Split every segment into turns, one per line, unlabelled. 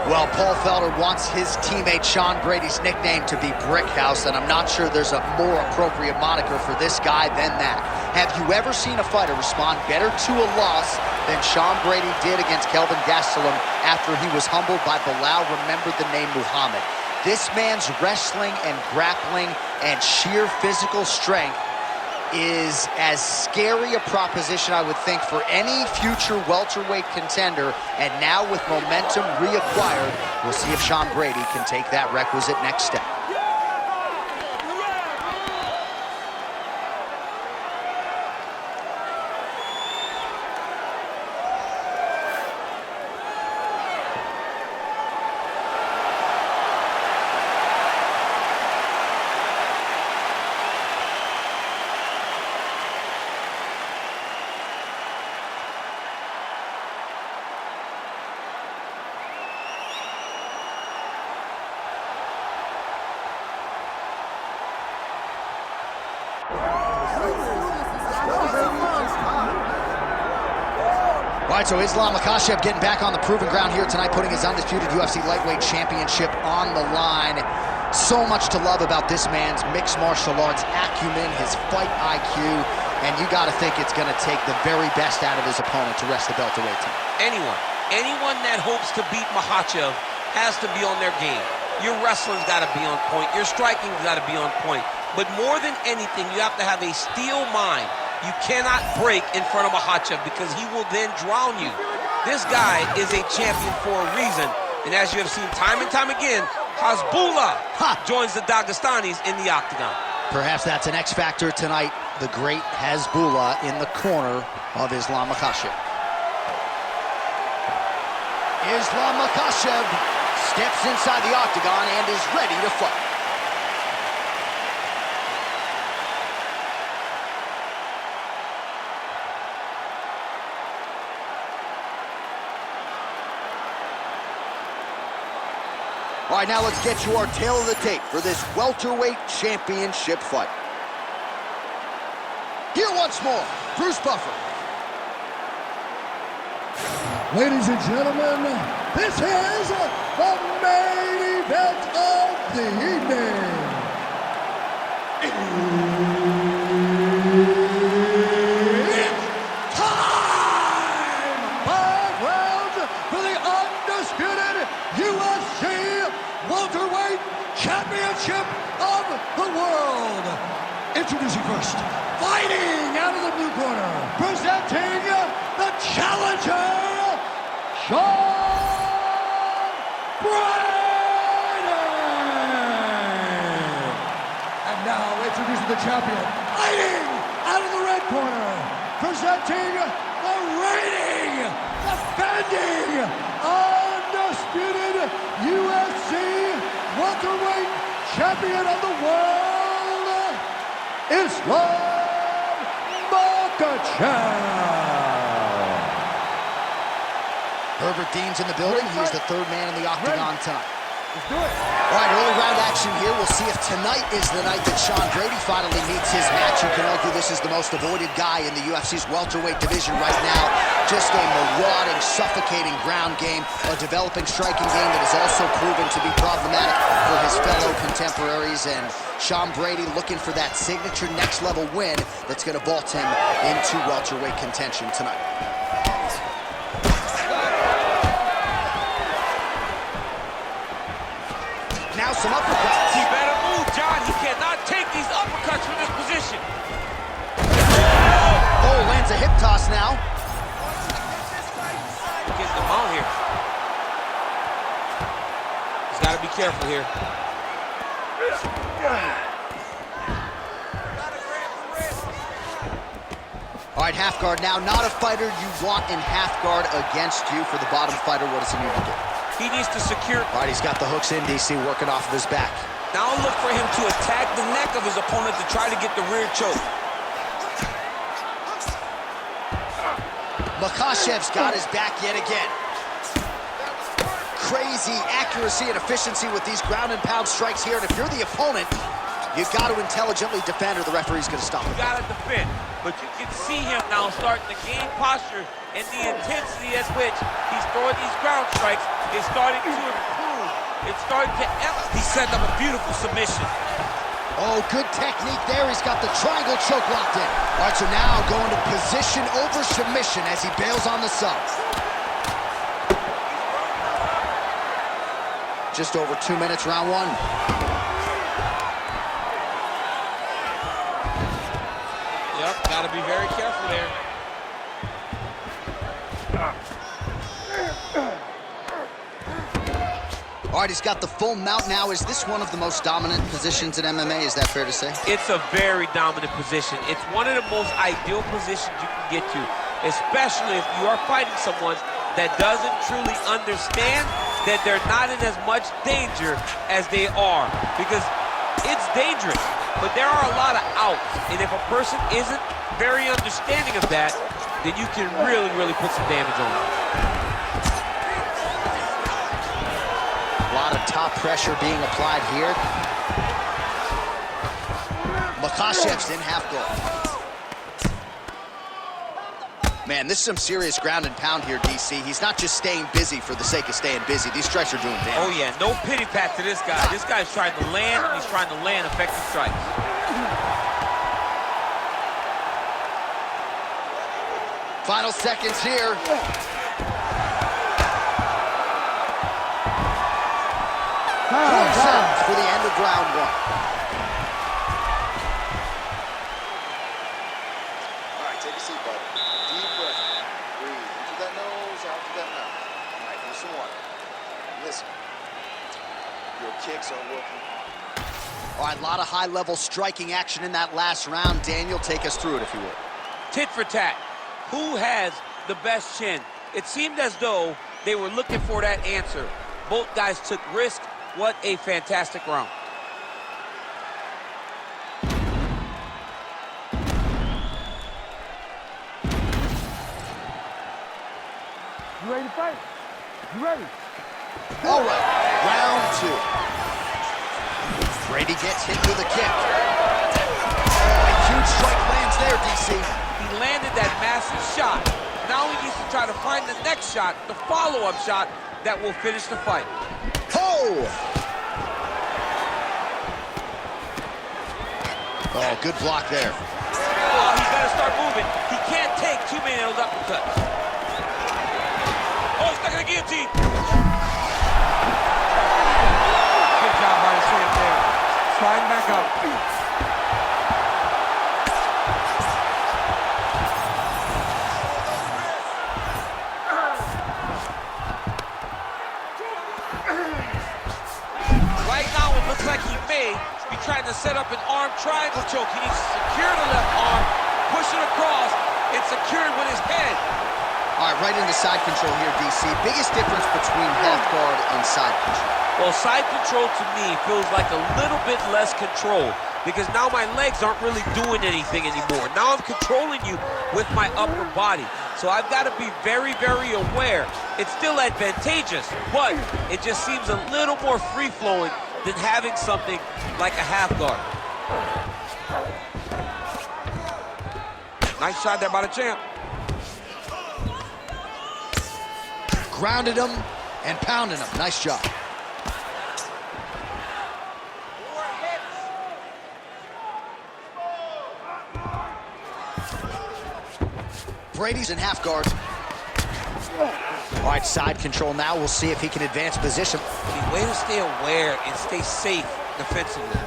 Well, Paul Felder wants his teammate Sean Brady's nickname to be Brickhouse, and I'm not sure there's a more appropriate moniker for this guy than that. Have you ever seen a fighter respond better to a loss than Sean Brady did against Kelvin Gastelum after he was humbled by Bilal remembered the name Muhammad? This man's wrestling and grappling and sheer physical strength is as scary a proposition, I would think, for any future welterweight contender. And now with momentum reacquired, we'll see if Sean Brady can take that requisite next step. All right, so Islam Makhachev getting back on the proven ground here tonight, putting his undisputed UFC lightweight championship on the line. So much to love about this man's mixed martial arts acumen, his fight IQ, and you got to think it's going to take the very best out of his opponent to wrest the welterweight title.
Anyone that hopes to beat Makhachev has to be on their game. Your wrestling's got to be on point. Your striking's got to be on point. But more than anything, you have to have a steel mind. You cannot break in front of Makhachev because he will then drown you. This guy is a champion for a reason. And as you have seen time and time again, Hasbullah joins the Dagestanis in the octagon.
Perhaps that's an X factor tonight. The great Hasbullah in the corner of Islam Makhachev. Islam Makhachev steps inside the octagon and is ready to fight. All right, now let's get you our tail of the tape for this welterweight championship fight. Here once more, Bruce Buffer.
Ladies and gentlemen, this is the main event of the evening. It's time! 5 rounds for the undisputed UFC welterweight championship of the world. Introducing first, fighting out of the blue corner, presenting the challenger, Sean Brady. And now introducing the champion, fighting out of the red corner, presenting the reigning, defending, undisputed UFC welterweight champion of the world, Islam Makhachev.
Herbert Dean's in the building. He's the third man in the octagon tonight.
Let's do it.
All right, early round action here. We'll see if tonight is the night that Sean Brady finally meets his match. You can argue this is the most avoided guy in the UFC's welterweight division right now. Just a marauding, suffocating ground game, a developing striking game that has also proven to be problematic for his fellow contemporaries. And Sean Brady looking for that signature next-level win that's going to vault him into welterweight contention tonight. Now some uppercuts.
He better move, John. He cannot take these uppercuts from this position.
Oh, lands a hip toss now.
He gets the mount here. He's got to be careful here.
All right, half guard now. Not a fighter you want in half guard against you. For the bottom fighter, what does he need to do?
He needs to secure.
All right, he's got the hooks in, DC, working off of his back.
Now look for him to attack the neck of his opponent to try to get the rear choke.
Makhachev's got his back yet again. Crazy accuracy and efficiency with these ground and pound strikes here. And if you're the opponent, You've got to intelligently defend or the referee's going to stop it.
You got to defend, but you can see him now starting to gain posture, and the intensity at which he's throwing these ground strikes is starting to improve. It's starting to he's setting up a beautiful submission.
Oh, good technique there. He's got the triangle choke locked in. All right, so now going to position over submission as he bails on the sub. Just over 2 minutes, round one.
Yep, got to be very careful there.
All right, he's got the full mount now. Is this one of the most dominant positions in MMA? Is that fair to say?
It's a very dominant position. It's one of the most ideal positions you can get to, especially if you are fighting someone that doesn't truly understand that they're not in as much danger as they are. Because it's dangerous, but there are a lot of outs. And if a person isn't very understanding of that, then you can really, really put some damage on them.
A lot of top pressure being applied here. Makhachev's in half guard. Man, this is some serious ground and pound here, DC. He's not just staying busy for the sake of staying busy. These strikes are doing damage.
Oh, yeah. No pity pat to this guy. This guy's trying to land, and he's trying to land effective strikes.
Final seconds here. 4 seconds for the end of round one.
All right, take a seat, bud. Deep breath. Breathe into that nose, out through that mouth. All right, here's some water. Listen, your kicks are working.
All right, a lot of high-level striking action in that last round. Daniel, take us through it, if you would.
Tit for tat. Who has the best chin? It seemed as though they were looking for that answer. Both guys took risk. What a fantastic round.
You ready to fight? You ready?
All right, round two. Brady gets hit with a kick. Oh, a huge strike lands there, DC.
He landed that massive shot. Now he needs to try to find the next shot, the follow-up shot that will finish the fight.
Oh, good block there.
Oh, he's got to start moving. He can't take too many of those uppercuts. Oh, he's stuck in the guillotine.
Good job by the champ there. Sliding back up.
Right now, it looks like he may be trying to set up an arm triangle choke. He needs to secure the left arm, push it across, and secure it with his head.
All right, right into side control here, DC. Biggest difference between half guard and side control?
Well, side control to me feels like a little bit less control because now my legs aren't really doing anything anymore. Now I'm controlling you with my upper body. So I've got to be very, very aware. It's still advantageous, but it just seems a little more free-flowing than having something like a half guard. Nice shot there by the champ.
Grounded him and pounded him. Nice job. Brady's in half guard. All right, side control now. We'll see if he can advance position.
The way to stay aware and stay safe defensively.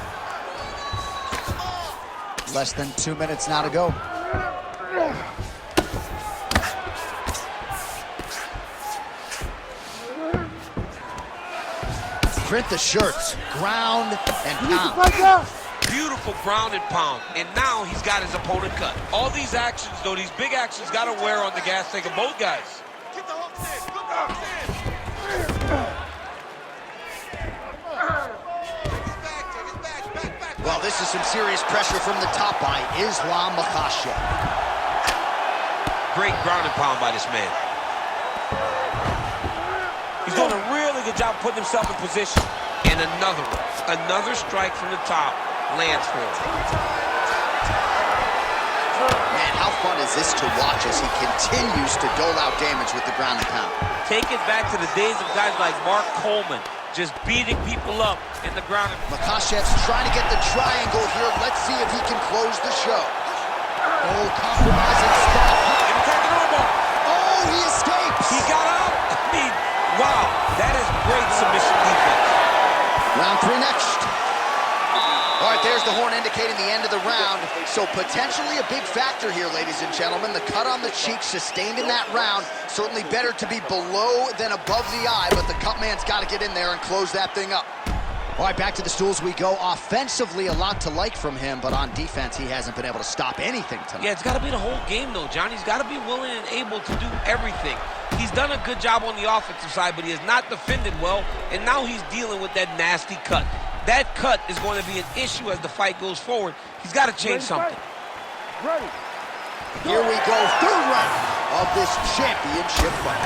Less than 2 minutes now to go. Print the shirts, ground and pound.
Beautiful ground and pound, and now he's got his opponent cut. All these actions, though, these big actions, got to wear on the gas tank of both guys.
Keep the hooks in. Keep the hooks in. Back.
Well, this is some serious pressure from the top by Islam Makhachev.
Great ground and pound by this man. He's doing a really good job putting himself in position. And another one. Another strike from the top lands for him.
Man, how fun is this to watch as he continues to dole out damage with the ground and pound?
Take it back to the days of guys like Mark Coleman, just beating people up in the ground.
Makhachev's trying to get the triangle here. Let's see if he can close the show. Oh, compromising spot. Oh, he escapes.
He got out. I mean, wow, that is great submission defense.
Round 3 next. All right, there's the horn indicating the end of the round. So potentially a big factor here, ladies and gentlemen. The cut on the cheek sustained in that round. Certainly better to be below than above the eye, but the cut man's got to get in there and close that thing up. All right, back to the stools we go. Offensively, a lot to like from him, but on defense, he hasn't been able to stop anything tonight.
Yeah, it's got to be the whole game, though, John. He's got to be willing and able to do everything. He's done a good job on the offensive side, but he has not defended well, and now he's dealing with that nasty cut. That cut is going to be an issue as the fight goes forward. He's got to change something.
Ready.
Here we go, 3rd round of this championship fight.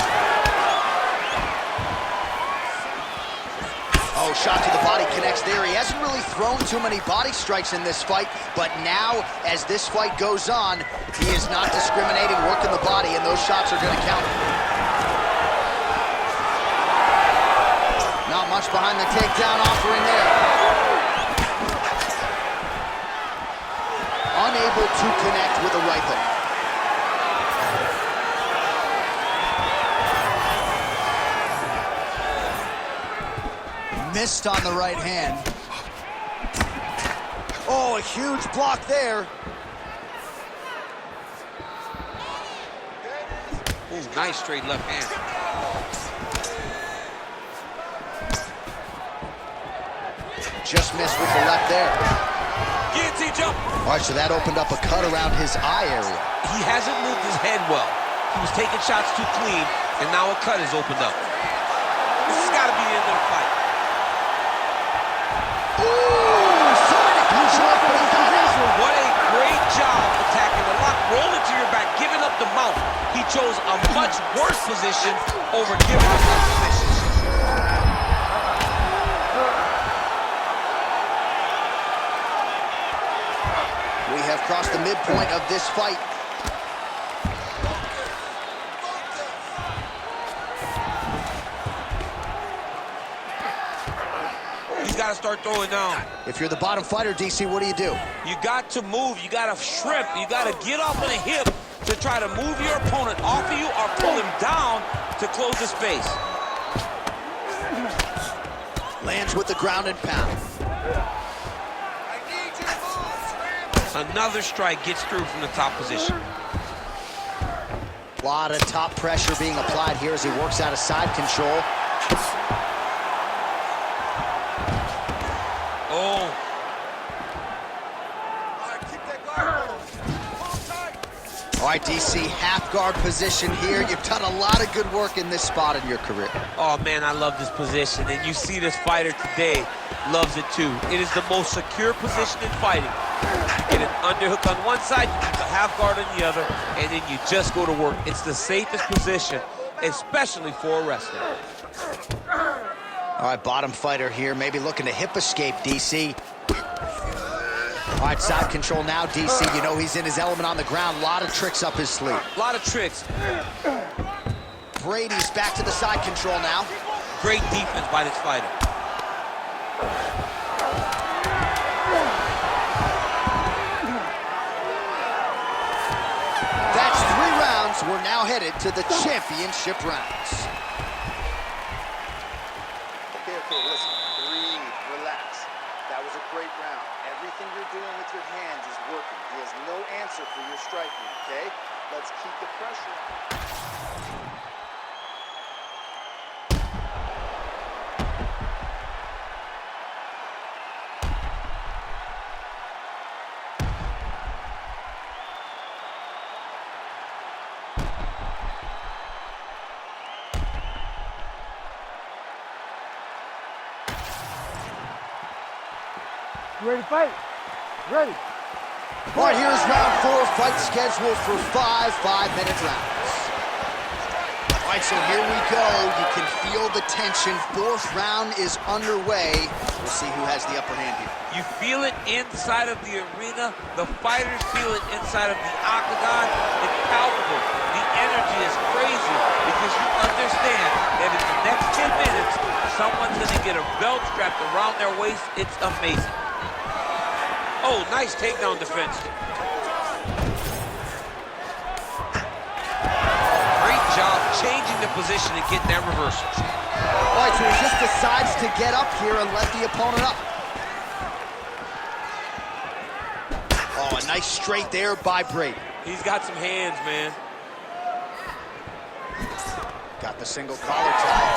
Oh, shot to the body connects there. He hasn't really thrown too many body strikes in this fight, but now, as this fight goes on, he is not discriminating, working the body, and those shots are going to count. Not much behind the takedown offering there. Unable to connect with a right hook. Missed on the right hand. Oh, a huge block there.
Ooh, nice straight left hand.
Just missed with the left there.
Guillotine jump.
All right, so that opened up a cut around his eye area.
He hasn't moved his head well. He was taking shots too clean, and now a cut is opened up. This has got to be the end of the fight. What a great job attacking the lock. Roll it to your back, giving up the mount. He chose a much worse position over giving up that position.
We have crossed the midpoint of this fight.
He's got to start throwing down.
If you're the bottom fighter, DC, what do you do?
You got to move. You got to shrimp. You got to get off on a hip to try to move your opponent off of you or pull him down to close the space.
Lands with the ground and pound.
Another strike gets through from the top position.
A lot of top pressure being applied here as he works out of side control.
Oh.
All right, DC, half guard position here. You've done a lot of good work in this spot in your career.
Oh, man, I love this position. And you see this fighter today loves it, too. It is the most secure position in fighting. Get an underhook on one side, you keep a half guard on the other, and then you just go to work. It's the safest position, especially for a wrestler.
All right, bottom fighter here, maybe looking to hip escape, DC. All right, side control now, DC. You know he's in his element on the ground. A lot of tricks up his sleeve.
A lot of tricks.
Brady's back to the side control now.
Great defense by this fighter.
That's 3 rounds. We're now headed to the championship rounds.
Okay, listen. Breathe, relax. That was a great round. Everything you're doing with your hands is working. He has no answer for your striking, okay? Let's keep the pressure on.
You ready to fight? Ready.
All right, here's round 4. Fight scheduled for 5 5-minute rounds. All All right, so here we go. You can feel the tension. Fourth round is underway. We'll see who has the upper hand here.
You feel it inside of the arena. The fighters feel it inside of the octagon. It's palpable. The energy is crazy because you understand that in the next 10 minutes, someone's going to get a belt strapped around their waist. It's amazing. Oh, nice takedown defense. Great job changing the position and getting that reversal.
All right, so he just decides to get up here and let the opponent up. Oh, a nice straight there by Brady.
He's got some hands, man.
Got the single collar tie.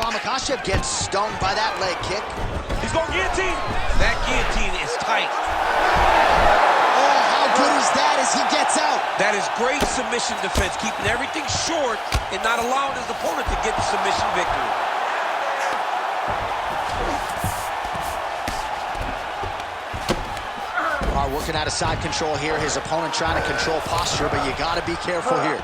Makhachev gets stung by that leg kick.
He's going guillotine. That guillotine is tight.
Oh, how good is that as he gets out?
That is great submission defense, keeping everything short and not allowing his opponent to get the submission victory.
All right, working out of side control here. His opponent trying to control posture, but you got to be careful here.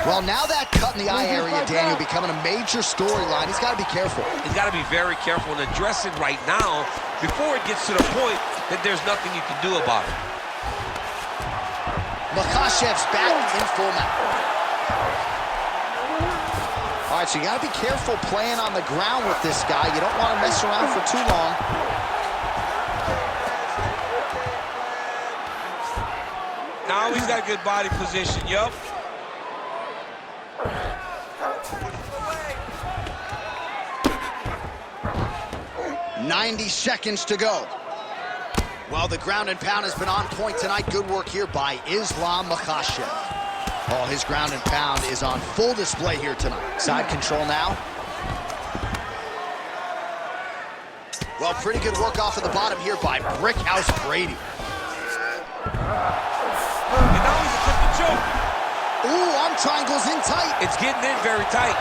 Well, now that cut in the eye area, Daniel, becoming a major storyline. He's got to be careful.
He's got to be very careful and address it right now before it gets to the point that there's nothing you can do about it.
Makhachev's back in full mount. All right, so you got to be careful playing on the ground with this guy. You don't want to mess around for too long.
Now he's got good body position, yup.
90 seconds to go. Well, the ground and pound has been on point tonight. Good work here by Islam Makhachev. Oh, his ground and pound is on full display here tonight. Side control now. Well, pretty good work off of the bottom here by Brickhouse Brady.
And now he's attempting to choke.
Ooh, arm triangles in tight.
It's getting in very tight.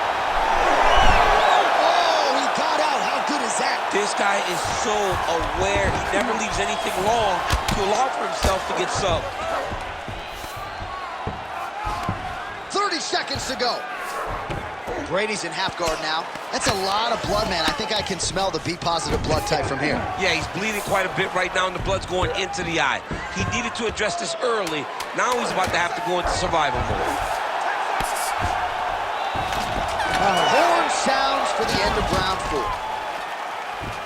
This guy is so aware. He never leaves anything long to allow for himself to get subbed.
30 seconds to go. Brady's in half guard now. That's a lot of blood, man. I think I can smell the B-positive blood type from here.
Yeah, he's bleeding quite a bit right now, and the blood's going into the eye. He needed to address this early. Now he's about to have to go into survival mode.
Horn sounds for the end of round 4.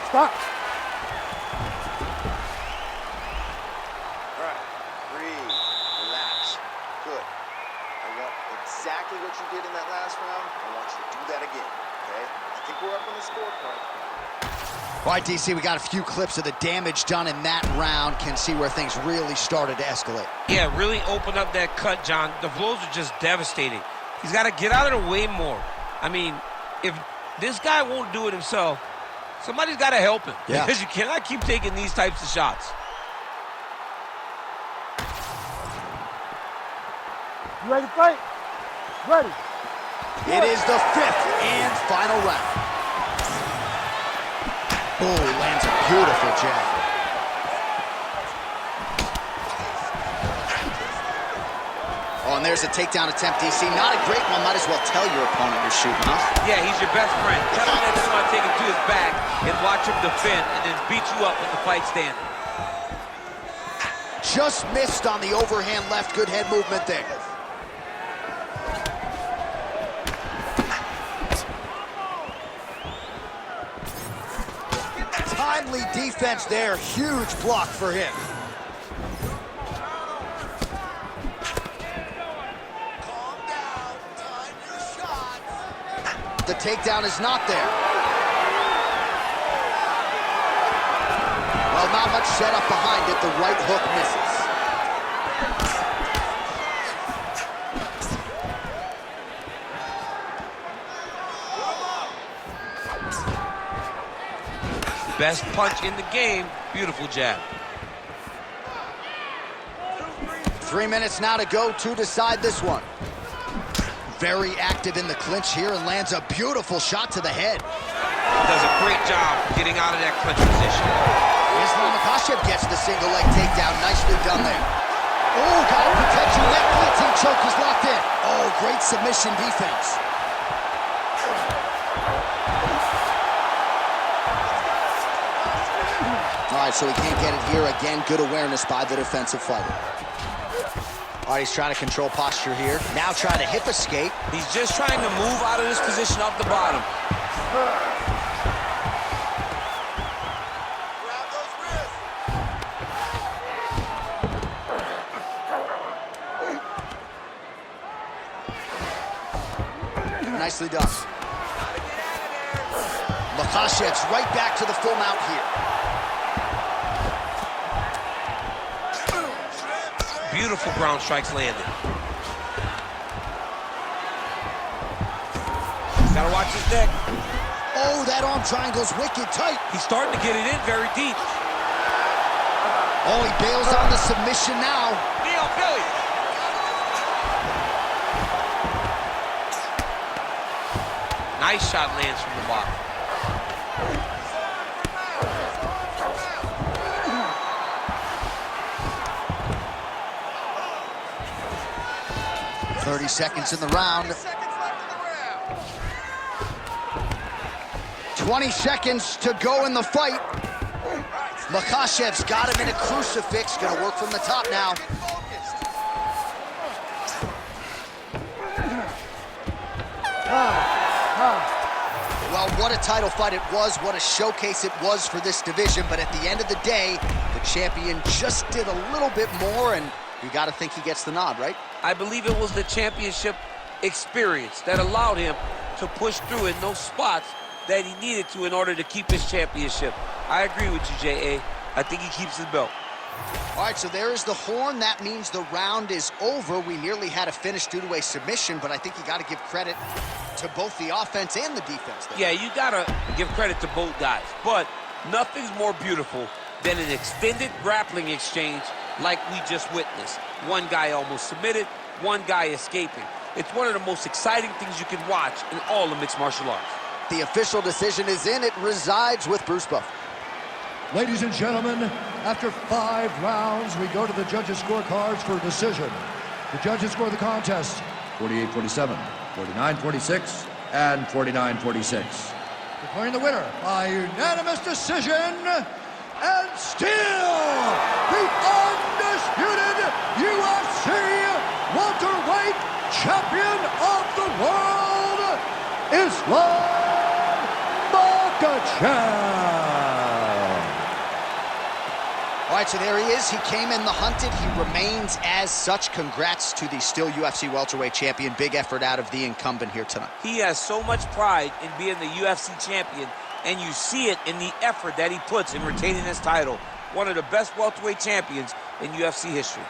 Stop.
All right, breathe, relax, good. I want exactly what you did in that last round. I want you to do that again, okay? I think we're up on the scorecard.
All right, DC, we got a few clips of the damage done in that round. Can see where things really started to escalate.
Yeah, really open up that cut, John. The blows are just devastating. He's got to get out of the way more. I mean, if this guy won't do it himself, somebody's got to help him.
Yeah.
Because you cannot keep taking these types of shots.
You ready to fight? Ready.
It is the 5th and final round. Oh, lands a beautiful jab. Oh, and there's a takedown attempt, DC. Not a great one. Might as well tell your opponent you're shooting, huh?
Yeah, he's your best friend. Tell him that you want to take him to his back and watch him defend and then beat you up when the fight's standing.
Just missed on the overhand left. Good head movement there. Timely defense there. Huge block for him. The takedown is not there. Well, not much setup behind it. The right hook misses.
Best punch in the game. Beautiful jab.
3 minutes now to go to decide this one. Very active in the clinch here and lands a beautiful shot to the head.
Does a great job getting out of that clinch position.
Islam Makhachev gets the single leg takedown. Nicely done there. Oh, gotta protect your neck. Guillotine choke is locked in. Oh, great submission defense. All right, so he can't get it here. Again, good awareness by the defensive fighter. All right, he's trying to control posture here. Now trying to hip escape.
He's just trying to move out of this position off the bottom.
Grab those wrists.
Nicely done. Makhachev's right back to the full mount here.
Beautiful ground strikes landed. Gotta watch his neck.
Oh, that arm triangle's wicked tight.
He's starting to get it in very deep.
Oh, he bails on the submission now.
Knee on Billy. Nice shot lands from the bottom.
30 seconds in the round. 20 seconds to go in the fight. Makhachev's got him in a crucifix. Gonna work from the top now. Well, what a title fight it was. What a showcase it was for this division. But at the end of the day, the champion just did a little bit more, and you got to think he gets the nod, right?
I believe it was the championship experience that allowed him to push through in those spots that he needed to in order to keep his championship. I agree with you, J.A. I think he keeps his belt.
All right, so there is the horn. That means the round is over. We nearly had a finish due to a submission, but I think you got to give credit to both the offense and the defense there.
Yeah, you got to give credit to both guys, but nothing's more beautiful than an extended grappling exchange like we just witnessed. One guy almost submitted, one guy escaping. It's one of the most exciting things you can watch in all of mixed martial arts.
The official decision is in. It resides with Bruce Buffer.
Ladies and gentlemen, after 5 rounds, we go to the judges' scorecards for a decision. The judges score the contest 48-47, 49-46, and 49-46. Declaring the winner by unanimous decision, and still the undisputed UFC welterweight champion of the world, Islam Makhachev.
All right, so there he is. He came in the hunted. He remains as such. Congrats to the still UFC welterweight champion. Big effort out of the incumbent here tonight.
He has so much pride in being the UFC champion, and you see it in the effort that he puts in retaining his title. One of the best welterweight champions in UFC history.